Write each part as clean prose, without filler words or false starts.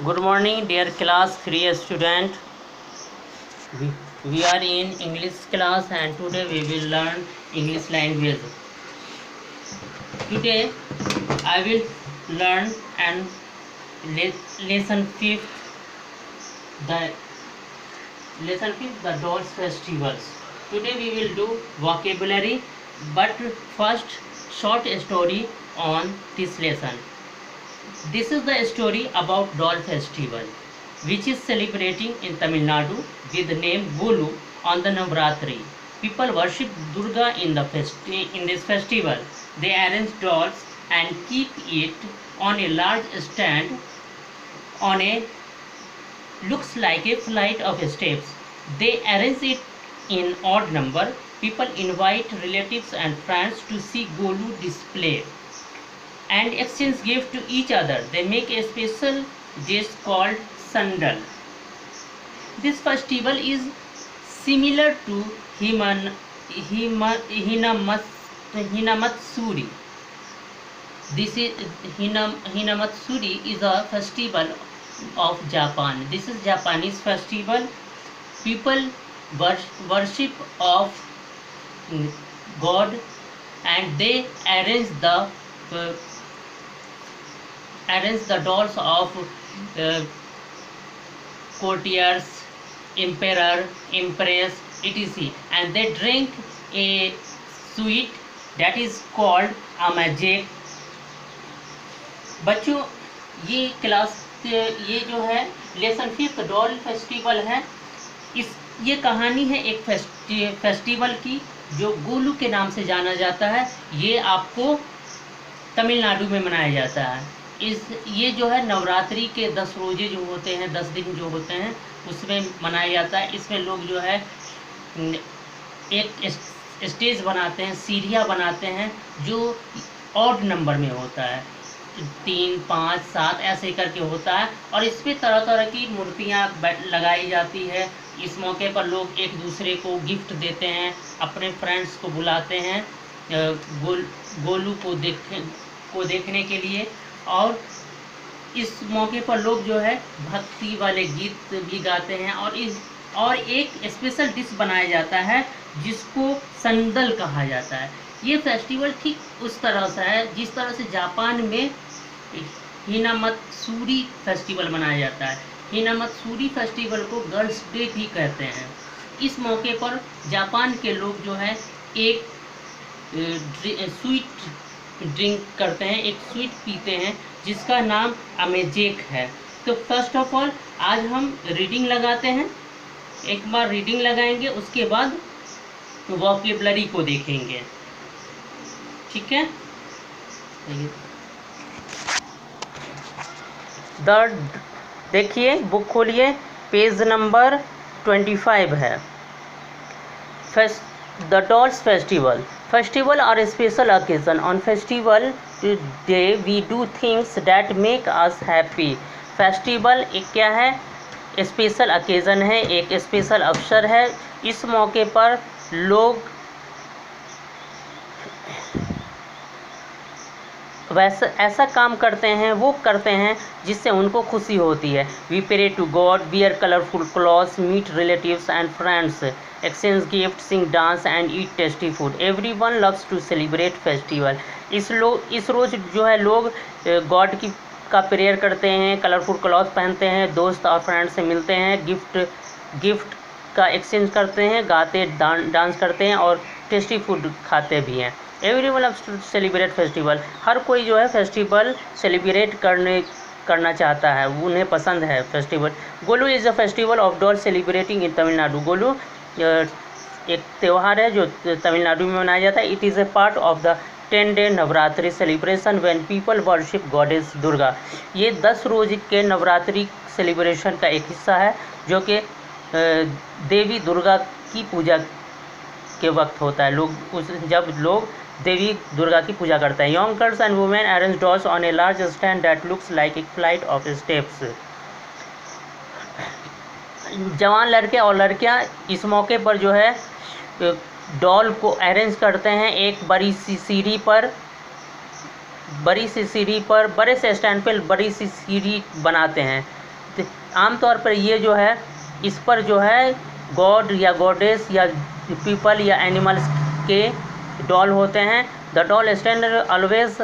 Good morning, dear class 3 student. We are in English class and today we will learn English language. Today I will learn and lesson 5th the dolls festivals. Today we will do vocabulary, but first short story on this lesson. This is the story about doll festival, which is celebrating in Tamil Nadu with the name Golu on the Navratri. People worship Durga in this festival. They arrange dolls and keep it on a large stand on a looks like a flight of steps. They arrange it in odd number. People invite relatives and friends to see Golu display and exchange gifts to each other. They make a special dish called sandal. This festival is similar to Hinamatsuri. Hinamatsuri is a festival of Japan. This is Japanese festival. People worship of God and they arrange the dolls of courtiers, emperor, empress, etc. And they drink a sweet that is called amajek. बच्चों ये जो है lesson 5 doll festival है। ये कहानी है एक festival की जो गोलू के नाम से जाना जाता है। ये आपको तमिलनाडु में मनाया जाता है। ये जो है नवरात्रि के 10 रोजे जो होते हैं, 10 दिन जो होते हैं उसमें मनाया जाता है। इसमें लोग जो है एक स्टेज बनाते हैं, सीढ़ियाँ बनाते हैं जो ऑड नंबर में होता है, 3, 5, 7 ऐसे करके होता है। और इसमें तरह तरह की मूर्तियाँ लगाई जाती है। इस मौके पर लोग एक दूसरे को गिफ्ट देते हैं, अपने फ्रेंड्स को बुलाते हैं गोलू को देखने के लिए। और इस मौके पर लोग जो है भक्ति वाले गीत भी गाते हैं। और एक स्पेशल डिश बनाया जाता है जिसको संदल कहा जाता है। ये फेस्टिवल ठीक उस तरह से है जिस तरह से जापान में हिनामत्सुरी फेस्टिवल मनाया जाता है। हिनामत्सुरी फेस्टिवल को गर्ल्स डे भी कहते हैं। इस मौके पर जापान के लोग जो है एक स्वीट ड्रिंक करते हैं, एक स्वीट पीते हैं जिसका नाम अमेजेक है। तो फर्स्ट ऑफ ऑल आज हम रीडिंग लगाते हैं। एक बार रीडिंग लगाएंगे, उसके बाद वोकैबुलरी को देखेंगे, ठीक है। देखिए बुक खोलिए, पेज नंबर 25 है। The dolls festival are a special occasion. On festival day we do things that make us happy. Festival एक क्या है? स्पेशल ओकेज़न है, एक स्पेशल अवसर है। इस मौके पर लोग ऐसा काम करते हैं, वो करते हैं जिससे उनको खुशी होती है। We pray to God, wear colourful clothes, meet relatives and friends, exchange gift, sing dance and eat tasty food. Everyone loves to celebrate festival. इस रोज़ जो है लोग गॉड का प्रेयर करते हैं, कलरफुल क्लॉथ पहनते हैं, दोस्त और फ्रेंड्स से मिलते हैं, गिफ्ट का एक्सचेंज करते हैं, गाते डांस करते हैं और टेस्टी फूड खाते भी हैं। Everyone loves to celebrate festival. हर कोई जो है फेस्टिवल सेलिब्रेट करना चाहता है, उन्हें पसंद है festival. Golu is a festival of doll celebrating in Tamil Nadu. Golu एक त्यौहार है जो तमिलनाडु में मनाया जाता है। It is a part of the 10-day Navratri celebration when people worship goddess Durga. ये 10 रोज के नवरात्रि सेलिब्रेशन का एक हिस्सा है जो कि देवी दुर्गा की पूजा के वक्त होता है। जब लोग देवी दुर्गा की पूजा करते हैं। Young girls and women arrange dolls on a large stand that looks like a flight of steps. जवान लड़के और लड़कियां इस मौके पर जो है डॉल को अरेंज करते हैं एक बड़ी सी सीढ़ी पर, बड़े से स्टैंड पर बड़ी सी सीढ़ी बनाते हैं आमतौर पर ये जो है इस पर जो है गॉड या गॉडेस या पीपल या एनिमल्स के डॉल होते हैं। The doll stand always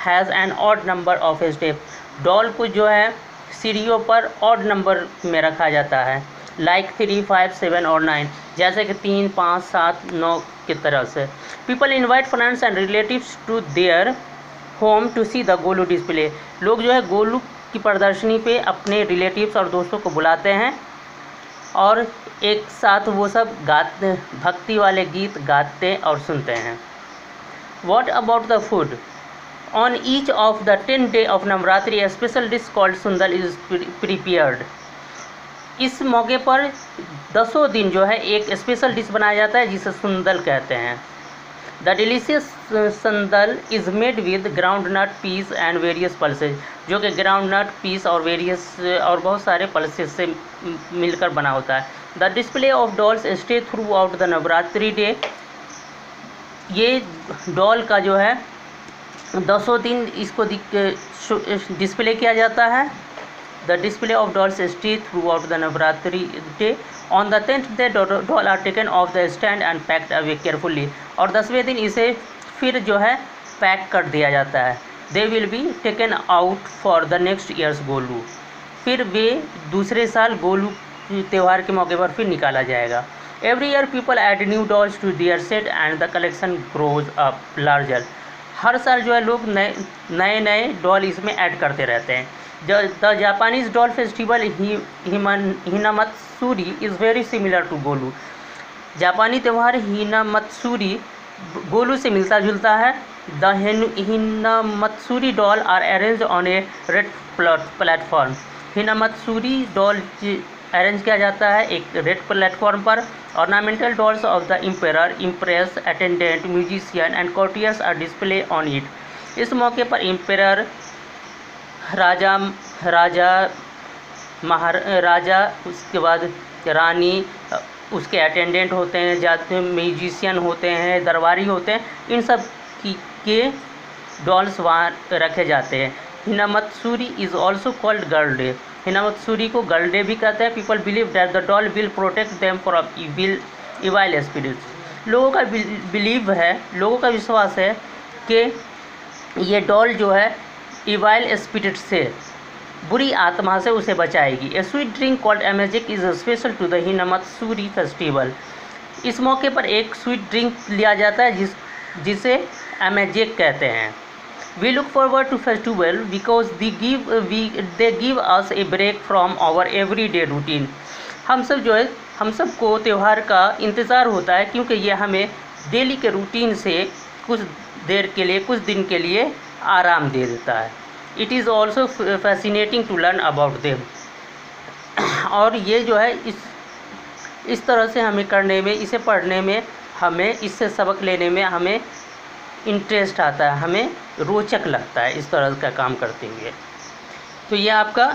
has an odd number of step. Doll को जो है सीढ़ियों पर ऑड नंबर में रखा जाता है, लाइक 3, 5, 7 और 9, जैसे कि 3, 5, 7, 9 की तरह से। People invite friends and relatives to their home to see the golu display. लोग जो है गोलू की प्रदर्शनी पे अपने रिलेटिव्स और दोस्तों को बुलाते हैं और एक साथ वो सब गाते, भक्ति वाले गीत गाते और सुनते हैं। What about the food? On each of the 10 days of Navratri, a special dish called Sundal is prepared. इस मौके पर 10 दिन जो है एक स्पेशल डिश बनाया जाता है जिसे सुंदल कहते हैं। The delicious sundal is made with ground nut, peas and various pulses, जो कि ग्राउंड नट, पीस और वेरियस और बहुत सारे पल्सेज से मिलकर बना होता है। The display of dolls stay throughout the Navratri day. ये डॉल का जो है 10 दिन इसको डिस्प्ले किया जाता है। The display of dolls stay throughout the Navratri day. On the 10th day doll are taken off the stand and packed away carefully. और 10वें दिन इसे फिर जो है पैक कर दिया जाता है। They will be taken out for the next years Golu. फिर वे दूसरे साल गोलू त्यौहार के मौके पर फिर निकाला जाएगा। Every year people add new dolls to their set and the collection grows up larger. हर साल जो है लोग नए डॉल इसमें ऐड करते रहते हैं। The Japanese doll festival Hinamatsuri is very similar to Golu. जापानी त्यौहार हिनामत्सुरी गोलू से मिलता जुलता है। The Hinamatsuri doll are arranged on a red platform. Hinamatsuri doll arrange किया जाता है एक रेड प्लेटफॉर्म पर। Ornamental dolls of the emperor, empress, attendant, musician and courtiers are display on it. इस मौके पर एम्परर, राजा, उसके बाद रानी, उसके अटेंडेंट होते हैं, जाते म्यूजिशियन होते हैं, दरबारी होते हैं, इन सब के डॉल्स वहाँ रखे जाते हैं। Hinamatsuri is also called girl day. Hinamatsuri को गर्ल डे भी कहते हैं। People believe that the doll will protect them from evil spirits. लोगों का बिलीव है, लोगों का विश्वास है कि ये डॉल जो है इविल स्पिरिट से, बुरी आत्मा से उसे बचाएगी। A sweet drink called amazake is special to the Hinamatsuri festival. इस मौके पर एक स्वीट ड्रिंक लिया जाता है जिसे अमेजिक कहते हैं। We look forward to festival because they give us a break from our everyday routine. हम सबको त्यौहार का इंतज़ार होता है क्योंकि ये हमें डेली के रूटीन से कुछ देर के लिए, कुछ दिन के लिए आराम दे देता है। It is also fascinating to learn about them. और ये जो है इस तरह से हमें करने में, इसे पढ़ने में, हमें इससे सबक लेने में हमें इंटरेस्ट आता है, हमें रोचक लगता है इस तरह का काम करते हुए। तो ये आपका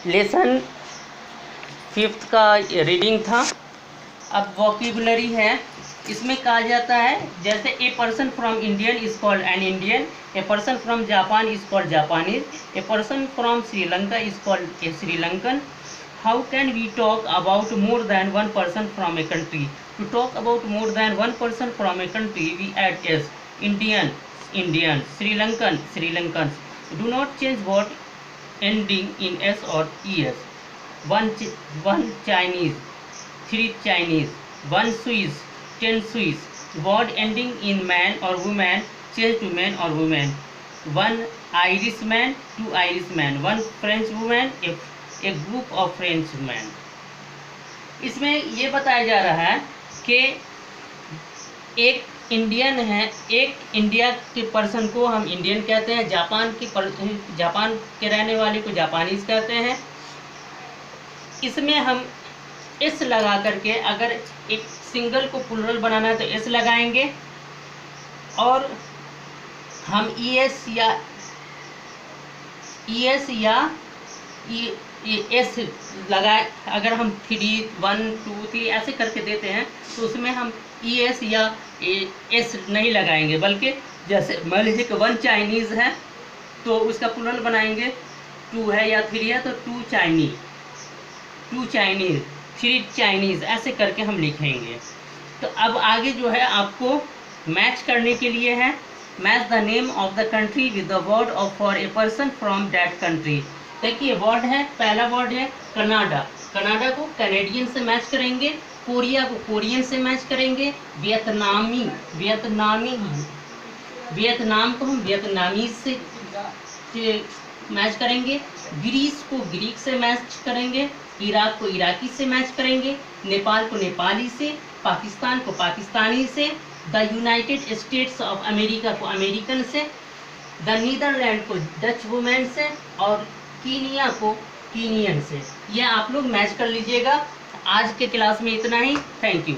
लेसन 5th का रीडिंग था। अब वोकेबुलरी है, इसमें कहा जाता है जैसे a person from Indian is called an Indian, a person from Japan is called Japanese, a person from Sri Lanka is called a Sri Lankan. How can we talk about more than one person from a country? To talk about more than one person from a country, we add s. Indian, Indian. Sri Lankan, Sri Lankans. Do not change word ending in s or es. One Chinese, 3 Chinese. One Swiss, 10 Swiss. Word ending in man or woman change to man or woman. One Irishman, 2 Irishman. One French woman, a group of French men. इसमें ये बताया जा रहा है कि एक Indian है, एक इंडिया के पर्सन को हम इंडियन कहते हैं, जापान के रहने वाले को जापानीज कहते हैं। इसमें हम एस लगा करके, अगर एक सिंगल को प्लूरल बनाना है तो एस लगाएंगे, और हम ईएस या एस लगाए, अगर हम 3, 1, 2, 3 ऐसे करके देते हैं तो उसमें हम ES या एस नहीं लगाएंगे, बल्कि जैसे मान लीजिए कि 1 चाइनीज़ है तो उसका प्लूरल बनाएंगे 2 है या 3 है तो 2 चाइनीज, 2 चाइनीज, 3 चाइनीज, ऐसे करके हम लिखेंगे। तो अब आगे जो है आपको मैच करने के लिए है, match the name of the country with the word of for a person from that country. देखिए वर्ड है, पहला वर्ड है कनाडा, कनाडा को कैनेडियन से मैच करेंगे, कोरिया को कोरियन से मैच करेंगे, वियतनामी, वियतनामी, वियतनाम को हम वियतनामीज से मैच करेंगे, ग्रीस को ग्रीक से मैच करेंगे, इराक को इराकी से मैच करेंगे, नेपाल को नेपाली से, पाकिस्तान को पाकिस्तानी से, the United states of America को अमेरिकन से, द नीदरलैंड को डच वुमेन से, और कीनिया को कीनियन से। यह आप लोग मैच कर लीजिएगा। आज के क्लास में इतना ही। Thank you.